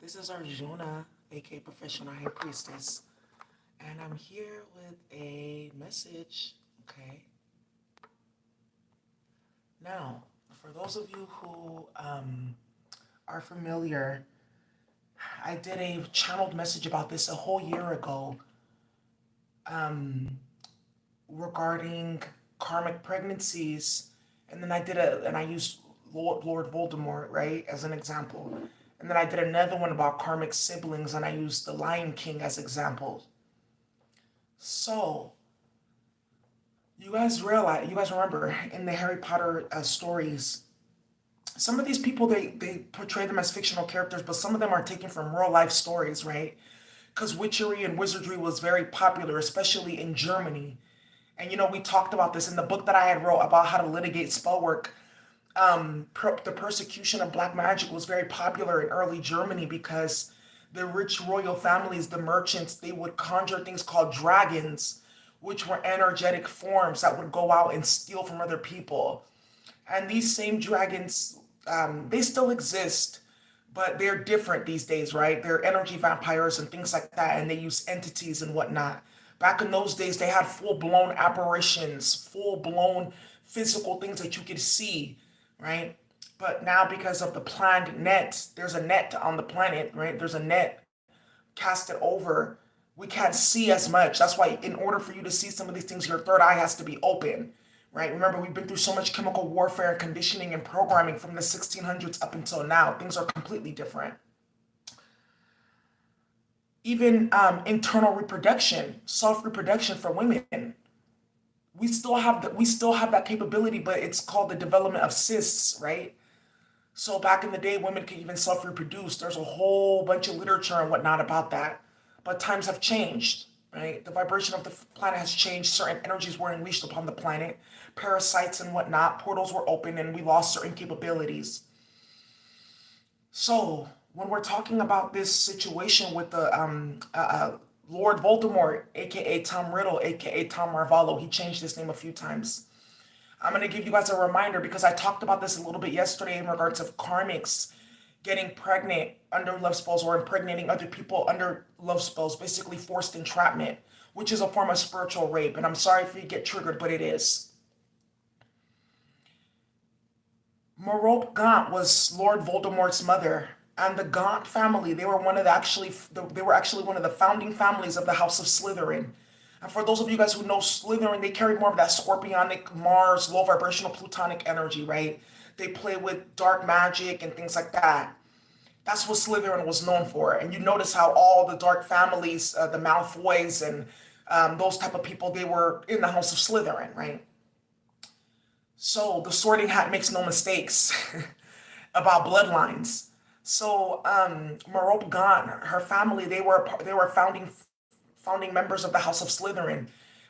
This is Arjuna, aka Professional High Priestess, and I'm here with a message. Okay. Now, for those of you who are familiar, I did a channeled message about this a whole year ago regarding karmic pregnancies, and then I used Lord Voldemort, right, as an example. And then I did another one about karmic siblings, and I used the Lion King as examples. So, you guys remember in the Harry Potter stories, some of these people, they portray them as fictional characters, but some of them are taken from real life stories, right? Because witchery and wizardry was very popular, especially in Germany. And we talked about this in the book that I had wrote about how to litigate spell work. The persecution of black magic was very popular in early Germany because the rich royal families, the merchants, they would conjure things called dragons, which were energetic forms that would go out and steal from other people. And these same dragons, they still exist, but they're different these days, right? They're energy vampires and things like that, and they use entities and whatnot. Back in those days, they had full blown apparitions, full blown physical things that you could see, right? But now, because of the planned net, there's a net on the planet, right? There's a net casted over. We can't see as much. That's why, in order for you to see some of these things, your third eye has to be open, right? Remember, we've been through so much chemical warfare and conditioning and programming from the 1600s up until now. Things are completely different. Even internal reproduction, self-reproduction for women, we still have that capability, but it's called the development of cysts, right? So back in the day, women could even self-reproduce. There's a whole bunch of literature and whatnot about that. But times have changed, right? The vibration of the planet has changed. Certain energies were unleashed upon the planet. Parasites and whatnot, portals were open, and we lost certain capabilities. So when we're talking about this situation with the Lord Voldemort, aka Tom Riddle, aka Tom Marvolo, he changed his name a few times. I'm going to give you guys a reminder because I talked about this a little bit yesterday in regards of karmics getting pregnant under love spells or impregnating other people under love spells, basically forced entrapment, which is a form of spiritual rape. And I'm sorry if you get triggered, but it is. Merope Gaunt was Lord Voldemort's mother, and the Gaunt family, they were actually one of the founding families of the House of Slytherin. And for those of you guys who know Slytherin, they carry more of that scorpionic, Mars, low vibrational plutonic energy, right? They play with dark magic and things like that. That's what Slytherin was known for. And you notice how all the dark families, the Malfoys and those type of people, they were in the House of Slytherin, right? So the Sorting Hat makes no mistakes about bloodlines. So Merope Gaunt, her family, they were founding members of the House of Slytherin.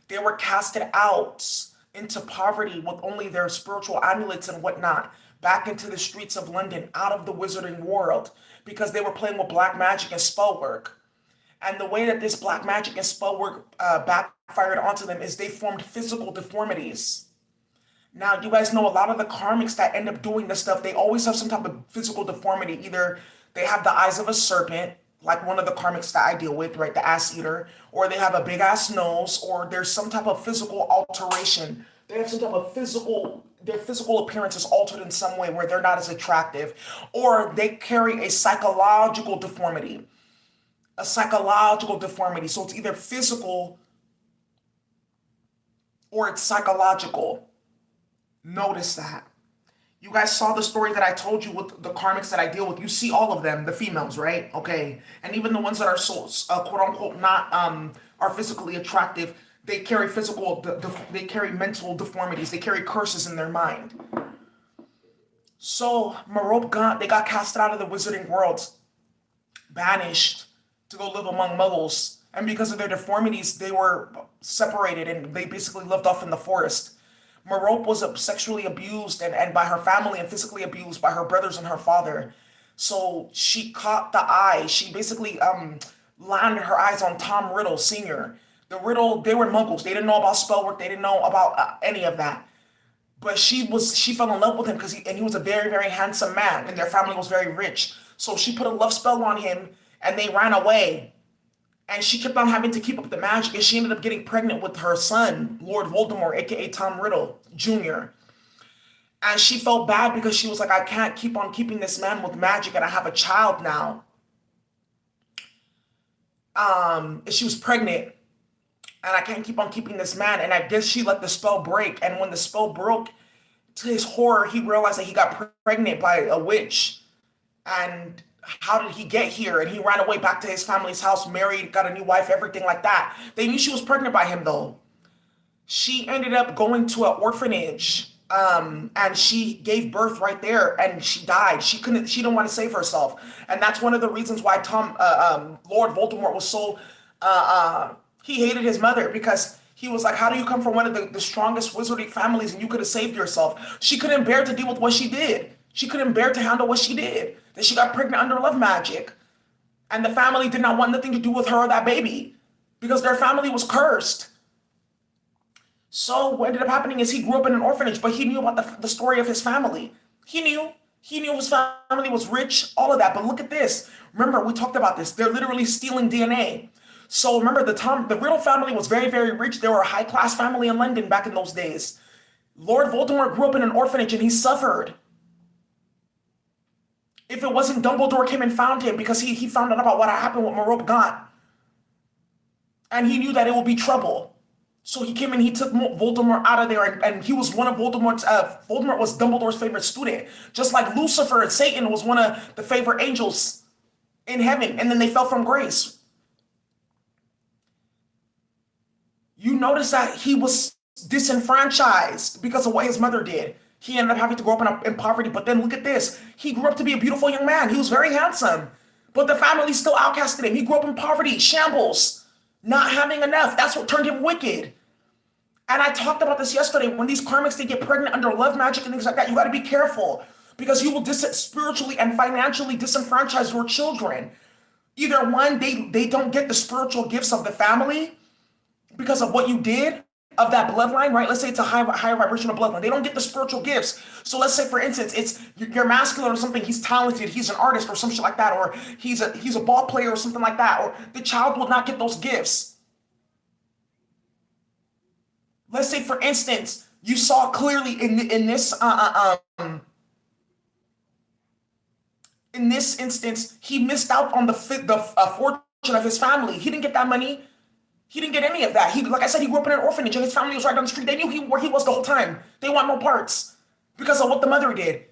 They were casted out into poverty with only their spiritual amulets and whatnot, back into the streets of London, out of the wizarding world, because they were playing with black magic and spell work. And the way that this black magic and spell work backfired onto them is they formed physical deformities. Now, you guys know a lot of the karmics that end up doing this stuff, they always have some type of physical deformity. Either they have the eyes of a serpent, like one of the karmics that I deal with, right, the ass eater, or they have a big ass nose, or there's some type of physical alteration. They have some type of their physical appearance is altered in some way where they're not as attractive, or they carry a psychological deformity. A psychological deformity. So it's either physical or it's psychological. Notice that. You guys saw the story that I told you with the karmics that I deal with. You see all of them, the females, right? Okay. And even the ones that are so quote unquote not are physically attractive, they carry they carry mental deformities. They carry curses in their mind. So Merope Gaunt, they got casted out of the wizarding world, banished to go live among muggles. And because of their deformities, they were separated and they basically lived off in the forest. Merope was sexually abused and by her family and physically abused by her brothers and her father. So she caught the eye. She basically landed her eyes on Tom Riddle Sr. The Riddle, they were muggles. They didn't know about spell work. They didn't know about any of that. But she fell in love with him because he was a very, very handsome man and their family was very rich. So she put a love spell on him and they ran away. And she kept on having to keep up the magic, and she ended up getting pregnant with her son, Lord Voldemort, aka Tom Riddle Jr. And she felt bad because she was like, I can't keep on keeping this man with magic, and I have a child now. And she was pregnant, and I can't keep on keeping this man. And I guess she let the spell break. And when the spell broke, to his horror, he realized that he got pregnant by a witch. And how did he get here? And he ran away back to his family's house, married, got a new wife, everything like that. They knew she was pregnant by him, though. She ended up going to an orphanage, and she gave birth right there, and she died. She didn't want to save herself. And that's one of the reasons why Lord Voldemort was so, he hated his mother, because he was like, how do you come from one of the strongest wizarding families and you could have saved yourself? She couldn't bear to deal with what she did. She couldn't bear to handle what she did. That she got pregnant under love magic. And the family did not want nothing to do with her or that baby, because their family was cursed. So what ended up happening is he grew up in an orphanage, but he knew about the story of his family. He knew his family was rich, all of that. But look at this. Remember, we talked about this. They're literally stealing DNA. So remember, the Riddle family was very, very rich. They were a high-class family in London back in those days. Lord Voldemort grew up in an orphanage, and he suffered. If it wasn't Dumbledore came and found him, because he found out about what happened with Morop Gaunt. And he knew that it would be trouble. So he came and he took Voldemort out of there, and he was one of Voldemort was Dumbledore's favorite student. Just like Lucifer and Satan was one of the favorite angels in heaven, and then they fell from grace. You notice that he was disenfranchised because of what his mother did. He ended up having to grow up in poverty, but then look at this. He grew up to be a beautiful young man. He was very handsome, but the family still outcasted him. He grew up in poverty, shambles. Not having enough. That's what turned him wicked. And I talked about this yesterday. When these karmics, they get pregnant under love magic and things like that, you got to be careful, because you will spiritually and financially disenfranchise your children. Either one, they don't get the spiritual gifts of the family because of what you did, of that bloodline, right? Let's say it's a higher vibrational bloodline. They don't get the spiritual gifts. So let's say, for instance, you're masculine or something. He's talented. He's an artist or some shit like that. Or he's a ball player or something like that. Or the child will not get those gifts. Let's say, for instance, you saw clearly in this instance, he missed out on the fortune of his family. He didn't get that money. He didn't get any of that. Like I said, he grew up in an orphanage, and his family was right down the street. They knew where he was the whole time. They want no parts because of what the mother did.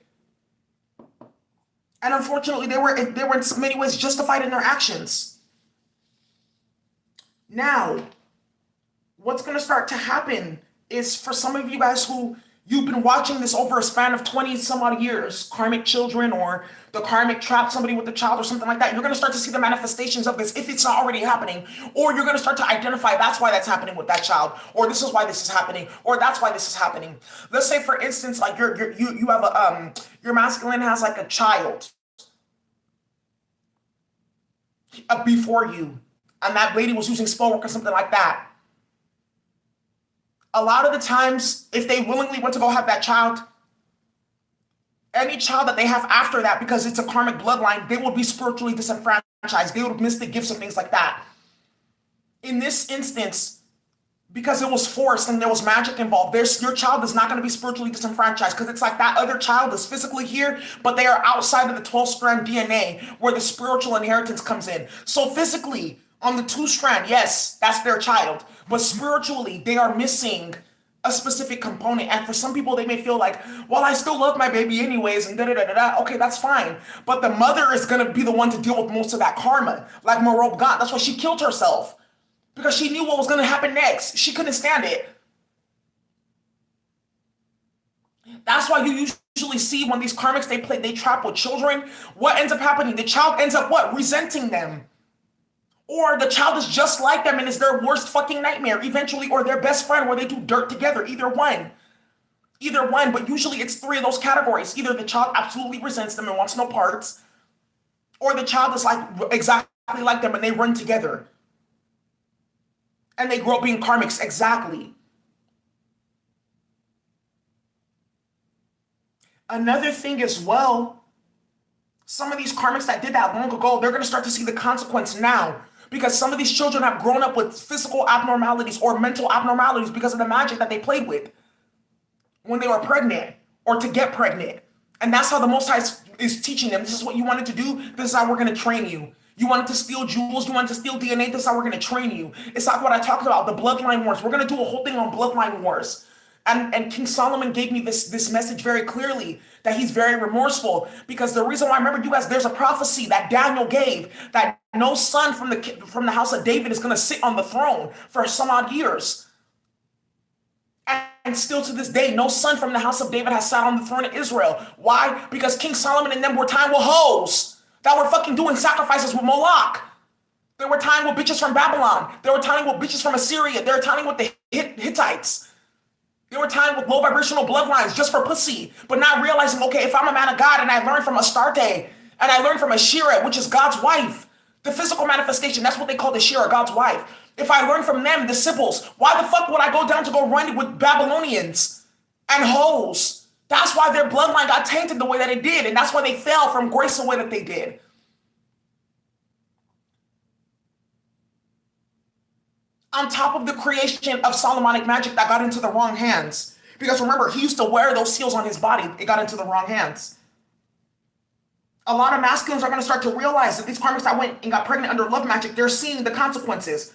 And unfortunately, they were in many ways justified in their actions. Now, what's going to start to happen is, for some of you guys who you've been watching this over a span of 20 some odd years, karmic children, or the karmic trap, somebody with a child or something like that, you're going to start to see the manifestations of this if it's not already happening, or you're going to start to identify that's why that's happening with that child, or this is why this is happening, or that's why this is happening. Let's say, for instance, like you have your masculine has like a child before you, and that lady was using spell work or something like that. A lot of the times, if they willingly went to go have that child, any child that they have after that, because it's a karmic bloodline, they will be spiritually disenfranchised. They would miss the gifts and things like that. In this instance, because it was forced and there was magic involved, your child is not going to be spiritually disenfranchised, because it's like that other child is physically here, but they are outside of the 12-strand DNA where the spiritual inheritance comes in. So physically, on the 2-strand, yes, that's their child. But spiritually, they are missing a specific component. And for some people, they may feel like, well, I still love my baby anyways, and da-da-da-da-da. Okay, that's fine. But the mother is going to be the one to deal with most of that karma, like Morop Gaunt. That's why she killed herself, because she knew what was going to happen next. She couldn't stand it. That's why you usually see when these karmics, they trap with children, what ends up happening? The child ends up what? Resenting them. Or the child is just like them and is their worst fucking nightmare eventually, or their best friend where they do dirt together. Either one. But usually it's 3 of those categories. Either the child absolutely resents them and wants no parts, or the child is like exactly like them and they run together. And they grow up being karmics exactly. Another thing as well, Some of these karmics that did that long ago, they're going to start to see the consequence now. Because some of these children have grown up with physical abnormalities or mental abnormalities because of the magic that they played with when they were pregnant or to get pregnant. And that's how the Most High is teaching them. This is what you wanted to do. This is how we're going to train you. You wanted to steal jewels. You wanted to steal DNA. This is how we're going to train you. It's like what I talked about, the bloodline wars. We're going to do a whole thing on bloodline wars. And King Solomon gave me this message very clearly, that he's very remorseful, because the reason why, remember you guys, there's a prophecy that Daniel gave that no son from the house of David is going to sit on the throne for some odd years. And still to this day, no son from the house of David has sat on the throne of Israel. Why? Because King Solomon and them were tying with hoes that were fucking doing sacrifices with Moloch. They were tying with bitches from Babylon. They were tying with bitches from Assyria. They were tying with the Hittites. They were tying with low vibrational bloodlines just for pussy, but not realizing, okay, if I'm a man of God and I learned from Astarte and I learned from Ashira, which is God's wife, the physical manifestation, that's what they call the Ashira, God's wife. If I learn from them, the Sibyls, why the fuck would I go down to go run with Babylonians and hoes? That's why their bloodline got tainted the way that it did, and that's why they fell from grace the way that they did. On top of the creation of Solomonic magic that got into the wrong hands. Because remember, he used to wear those seals on his body. It got into the wrong hands. A lot of masculines are going to start to realize that these karmics that went and got pregnant under love magic, they're seeing the consequences.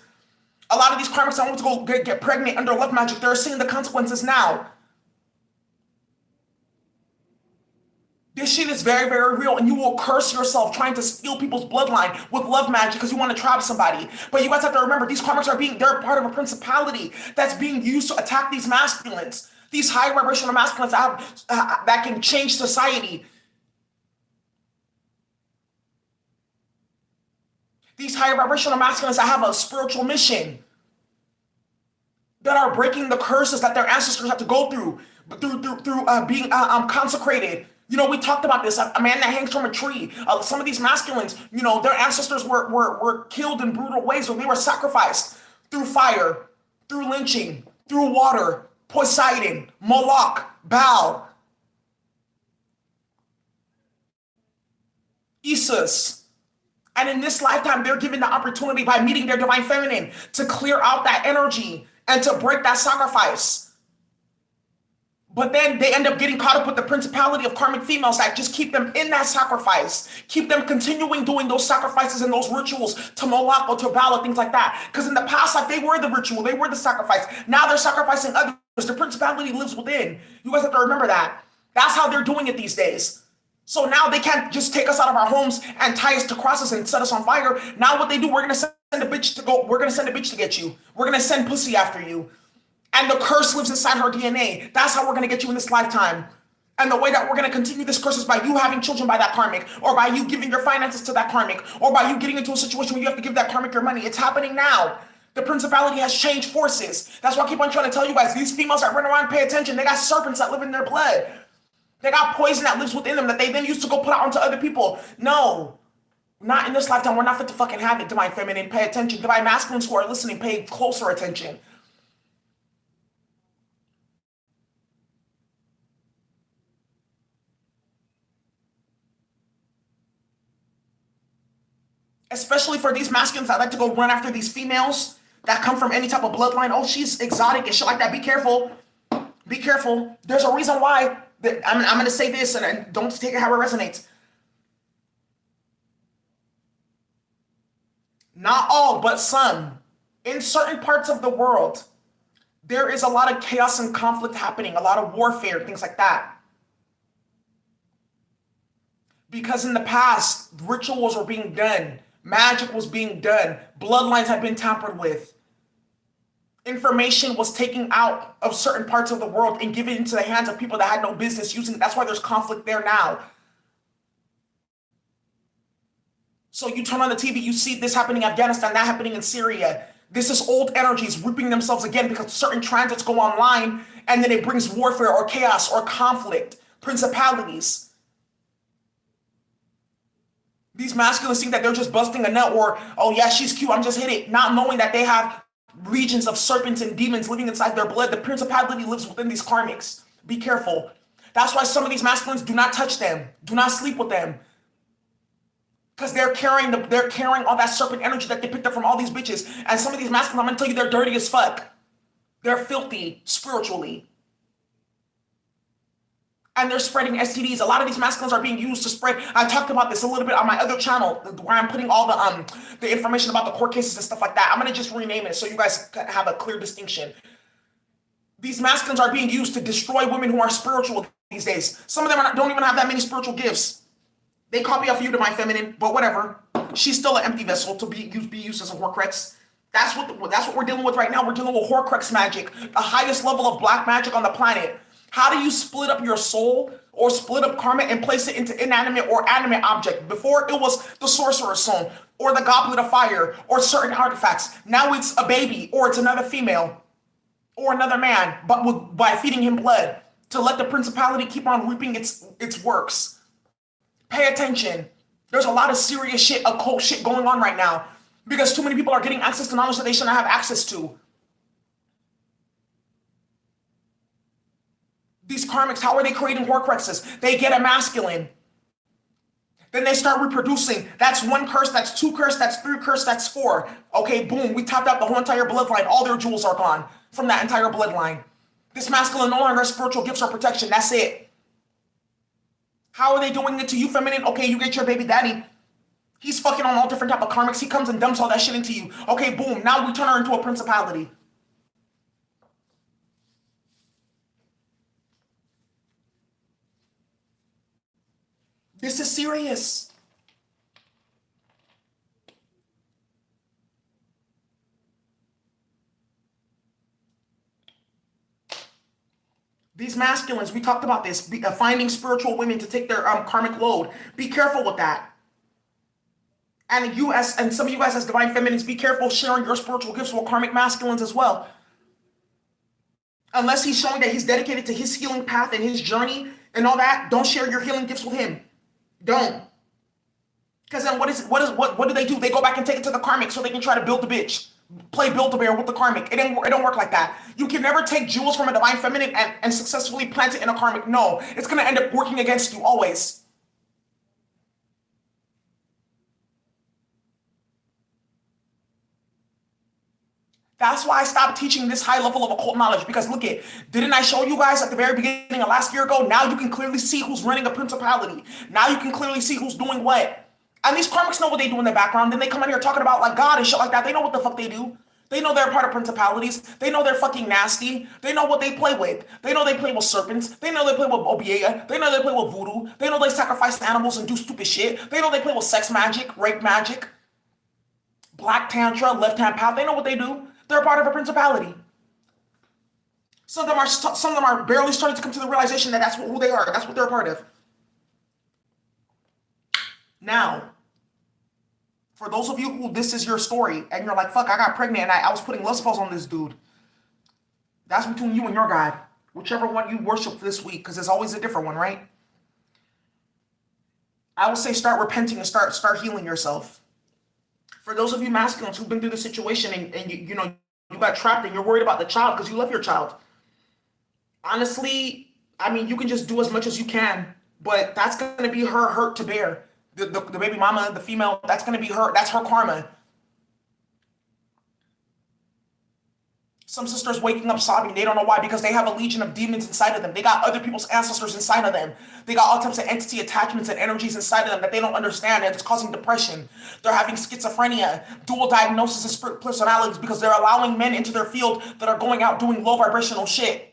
A lot of these karmics that want to go get pregnant under love magic, they're seeing the consequences now. This shit is very, very real, and you will curse yourself trying to steal people's bloodline with love magic because you want to trap somebody. But you guys have to remember, these karmics they're part of a principality that's being used to attack these masculines, these high vibrational masculines that can change society. These high vibrational masculines that have a spiritual mission, that are breaking the curses that their ancestors had to go through being consecrated. You know, we talked about this, a man that hangs from a tree. Some of these masculines, you know, their ancestors were killed in brutal ways, or they were sacrificed through fire, through lynching, through water, Poseidon, Moloch, Baal, Isis. And in this lifetime, they're given the opportunity by meeting their divine feminine to clear out that energy and to break that sacrifice. But then they end up getting caught up with the principality of karmic females that just keep them in that sacrifice, keep them continuing doing those sacrifices and those rituals to Moloch or to Baal or things like that. Because in the past life, they were the ritual, they were the sacrifice. Now they're sacrificing others. The principality lives within. You guys have to remember that. That's how they're doing it these days. So now they can't just take us out of our homes and tie us to crosses and set us on fire. Now what they do, we're gonna send a bitch to go. We're gonna send a bitch to get you. We're gonna send pussy after you. And the curse lives inside her DNA. That's how we're going to get you in this lifetime. And the way that we're going to continue this curse is by you having children by that karmic, or by you giving your finances to that karmic, or by you getting into a situation where you have to give that karmic your money. It's happening now. The principality has changed forces. That's why I keep on trying to tell you guys, these females that run around, pay attention. They got serpents that live in their blood. They got poison that lives within them that they then used to go put out onto other people. No, not in this lifetime. We're not fit to fucking have it. Divine feminine, pay attention. Divine masculines who are listening, pay closer attention. Especially for these masculines that like to go run after these females that come from any type of bloodline. Oh, she's exotic and shit like that. Be careful. Be careful. There's a reason why. I'm going to say this, and don't take it how it resonates. Not all, but some. In certain parts of the world, there is a lot of chaos and conflict happening, a lot of warfare, things like that. Because in the past, rituals were being done. Magic was being done. Bloodlines had been tampered with. Information was taken out of certain parts of the world and given into the hands of people that had no business using it. That's why there's conflict there now. So you turn on the TV, you see this happening in Afghanistan, that happening in Syria. This is old energies reaping themselves again because certain transits go online and then it brings warfare or chaos or conflict, principalities. These masculines think that they're just busting a nut, or, oh yeah, she's cute, I'm just hit it, not knowing that they have legions of serpents and demons living inside their blood. The principality lives within these karmics. Be careful. That's why some of these masculines, do not touch them. Do not sleep with them. Because they're carrying all that serpent energy that they picked up from all these bitches. And some of these masculines, I'm gonna tell you, they're dirty as fuck. They're filthy spiritually. And they're spreading STDs. A lot of these masculines are being used to spread. I talked about this a little bit on my other channel where I'm putting all the information about the court cases and stuff like that. I'm gonna just rename it so you guys can have a clear distinction. These masculines are being used to destroy women who are spiritual these days. Some of them don't even have that many spiritual gifts. They copy off you, divine feminine, but whatever. She's still an empty vessel to be used as a Horcrux. That's what we're dealing with right now. We're dealing with Horcrux magic, the highest level of black magic on the planet. How do you split up your soul or split up karma and place it into inanimate or animate object? Before it was the sorcerer's stone or the goblet of fire or certain artifacts. Now it's a baby or it's another female or another man, but by feeding him blood to let the principality keep on reaping its works. Pay attention. There's a lot of serious shit, occult shit going on right now because too many people are getting access to knowledge that they shouldn't have access to. These karmics, how are they creating Horcruxes? They get a masculine. Then they start reproducing. That's one curse, that's two curse, that's three curse, that's four. Okay, boom, we topped out the whole entire bloodline. All their jewels are gone from that entire bloodline. This masculine no longer has spiritual gifts or protection. That's it. How are they doing it to you, feminine? Okay, you get your baby daddy. He's fucking on all different type of karmics. He comes and dumps all that shit into you. Okay, boom, now we turn her into a principality. This is serious. These masculines, we talked about this, finding spiritual women to take their karmic load. Be careful with that. And and some of you guys as divine feminines, be careful sharing your spiritual gifts with karmic masculines as well. Unless he's showing that he's dedicated to his healing path and his journey and all that, don't share your healing gifts with him. Don't. Because then what do they do? They go back and take it to the karmic so they can try to build the bitch. Play Build-A-Bear with the karmic. It don't work like that. You can never take jewels from a divine feminine and successfully plant it in a karmic. No, it's going to end up working against you always. That's why I stopped teaching this high level of occult knowledge because look didn't I show you guys at the very beginning of last year ago? Now you can clearly see who's running a principality. Now you can clearly see who's doing what. And these karmics know what they do in the background. Then they come in here talking about like God and shit like that. They know what the fuck they do. They know they're part of principalities. They know they're fucking nasty. They know what they play with. They know they play with serpents. They know they play with obeah. They know they play with voodoo. They know they sacrifice animals and do stupid shit. They know they play with sex magic, rape magic, black tantra, left-hand path. They know what they do. They're part of a principality. Some of them are barely starting to come to the realization that that's who they are. That's what they're a part of. Now, for those of you who this is your story and you're like, fuck, I got pregnant and I was putting love spells on this dude. That's between you and your God. Whichever one you worship this week, because there's always a different one, right? I would say start repenting and start healing yourself. For those of you masculines who've been through the situation and you got trapped and you're worried about the child because you love your child. Honestly, I mean, you can just do as much as you can, but that's going to be her hurt to bear. The baby mama, the female, that's going to be her. That's her karma. Some sisters waking up sobbing. They don't know why because they have a legion of demons inside of them. They got other people's ancestors inside of them. They got all types of entity attachments and energies inside of them that they don't understand, and it's causing depression. They're having schizophrenia, dual diagnosis of split personalities because they're allowing men into their field that are going out doing low vibrational shit.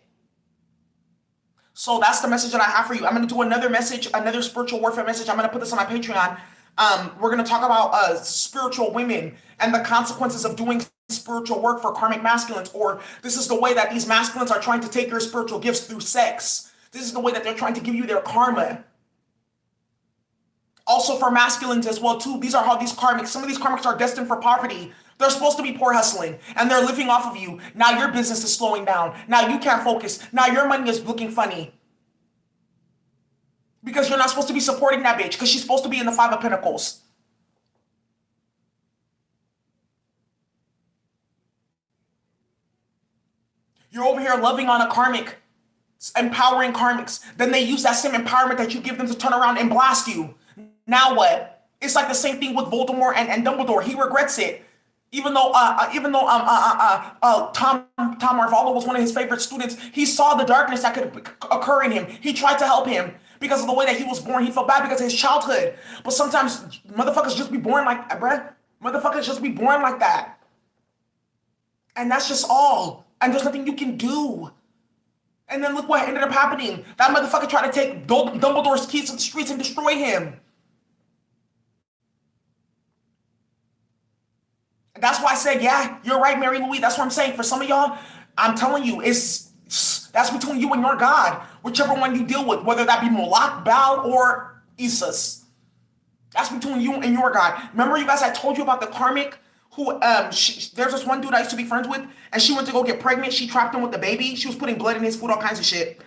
So that's the message that I have for you. I'm going to do another message, another spiritual warfare message. I'm going to put this on my Patreon. We're going to talk about spiritual women and the consequences of doing spiritual work for karmic masculines, or this is the way that these masculines are trying to take your spiritual gifts through sex. This is the way that they're trying to give you their karma. Also for masculines as well too. These are how these karmics, some of these karmics are destined for poverty. They're supposed to be poor hustling and they're living off of you. Now your business is slowing down. Now you can't focus. Now your money is looking funny. Because you're not supposed to be supporting that bitch because she's supposed to be in the Five of Pentacles. You're over here loving on a karmic, empowering karmics. Then they use that same empowerment that you give them to turn around and blast you. Now what? It's like the same thing with Voldemort and Dumbledore. He regrets it. Even though Tom Marvolo was one of his favorite students, he saw the darkness that could occur in him. He tried to help him because of the way that he was born. He felt bad because of his childhood. But sometimes motherfuckers just be born like that, bruh. Motherfuckers just be born like that. And that's just all. And there's nothing you can do. And then look what ended up happening. That motherfucker tried to take Dumbledore's keys to the streets and destroy him. That's why I said, yeah, you're right, Mary Louise. That's what I'm saying. For some of y'all, I'm telling you, that's between you and your God, whichever one you deal with, whether that be Moloch, Baal, or Isis. That's between you and your God. Remember, you guys, I told you about the karmic who, there's this one dude I used to be friends with, and she went to go get pregnant. She trapped him with the baby. She was putting blood in his food, all kinds of shit.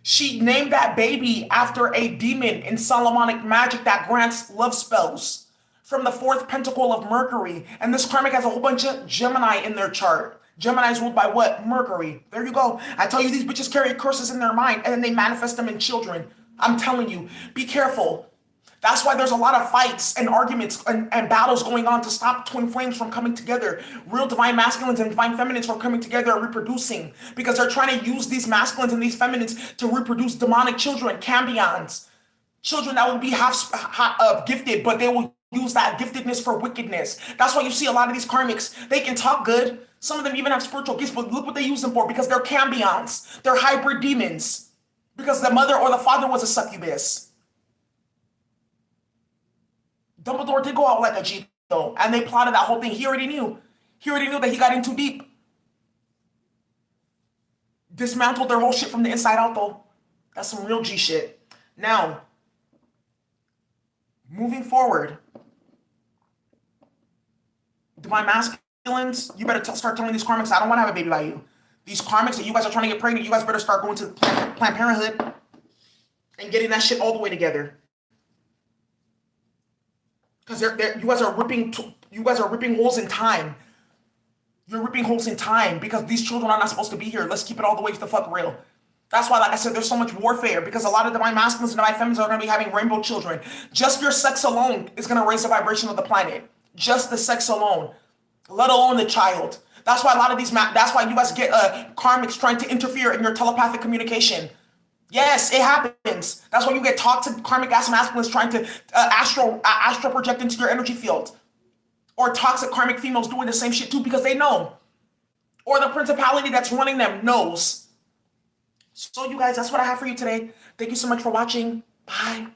She named that baby after a demon in Solomonic magic that grants love spells from the fourth pentacle of Mercury. And this karmic has a whole bunch of Gemini in their chart. Gemini is ruled by what? Mercury. There you go. I tell you, these bitches carry curses in their mind and then they manifest them in children. I'm telling you, be careful. That's why there's a lot of fights and arguments and battles going on to stop twin flames from coming together. Real divine masculines and divine feminines from coming together and reproducing. Because they're trying to use these masculines and these feminines to reproduce demonic children, cambions. Children that will be half gifted, but they will use that giftedness for wickedness. That's why you see a lot of these karmics. They can talk good. Some of them even have spiritual gifts, but look what they use them for, because they're cambions. They're hybrid demons. Because the mother or the father was a succubus. Dumbledore did go out like a G, though, and they plotted that whole thing. He already knew. He already knew that he got in too deep. Dismantled their whole shit from the inside out, though. That's some real G shit. Now, moving forward, divine masculines, you better start telling these karmics, I don't want to have a baby by you. These karmics that you guys are trying to get pregnant, you guys better start going to Planned Parenthood and getting that shit all the way together. Because you guys are ripping holes in time. You're ripping holes in time because these children are not supposed to be here. Let's keep it all the way to the fuck real. That's why, like I said, there's so much warfare, because a lot of divine masculines and divine feminines are going to be having rainbow children. Just your sex alone is going to raise the vibration of the planet. Just the sex alone, let alone the child. That's why a lot of these, that's why you guys get karmics trying to interfere in your telepathic communication. Yes, it happens. That's why you get toxic karmic ass masculines trying to astral project into your energy field. Or toxic karmic females doing the same shit too, because they know. Or the principality that's running them knows. So you guys, that's what I have for you today. Thank you so much for watching. Bye.